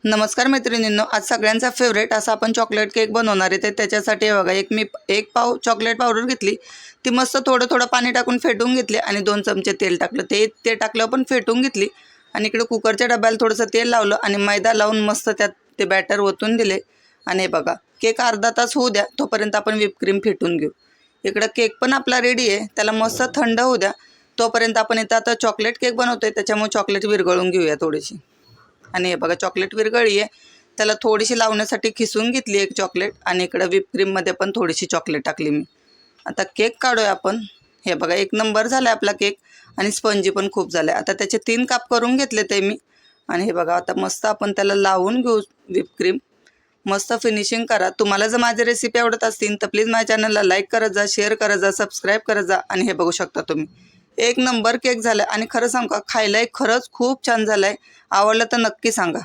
नमस्कार मैत्रिणींनो, आज सगळ्यांचा फेवरेट असा आपण चॉकलेट केक बनवणार आहे. त्याच्यासाठी हे बघा, मी एक पाव चॉकलेट पावडर घेतली. ती मस्त थोडं थोडं पाणी टाकून फेटून घेतली आणि 2 चमचे तेल टाकलं. ते टाकल्यावर पण फेटून घेतली आणि इकडे कुकरच्या डब्याला थोडंसं तेल लावलं आणि मैदा लावून मस्त त्यात ते बॅटर ओतून दिले. आणि हे बघा, केक अर्धा तास होऊ द्या, तोपर्यंत आपण व्हिप फेटून घेऊ. इकडं केक पण आपला रेडी आहे, त्याला मस्त थंड होऊ द्या. तोपर्यंत आपण इथं आता चॉकलेट केक बनवतोय, त्याच्यामुळे चॉकलेट विरघळून घेऊया थोडीशी. आणि हे बघा, चॉकलेट विरघळी आहे, त्याला थोडीशी लावण्यासाठी खिसून घेतली एक चॉकलेट आणि इकडं व्हिप पण थोडीशी चॉकलेट टाकली मी. आता केक काढूया आपण. हे बघा, एक नंबर झाला आपला केक आणि स्पंजी पण खूप झाला. आता त्याचे 3 काप करून घेतले ते मी. आणि हे बघा, आता मस्त आपण त्याला लावून घेऊ व्हिप मस्त फिनिशिंग करा. तुम्हाला जर माझी रेसिपी आवडत असतील तर प्लीज माझ्या चॅनलला लाईक करत जा, शेअर करत जा, सबस्क्राईब करत जा. आणि हे बघू शकता तुम्ही, एक नंबर केक झाला आणि खरं सांगू का, खायलाही खरंच खूप छान झाला आहे. आवडलं तर नक्की सांगा.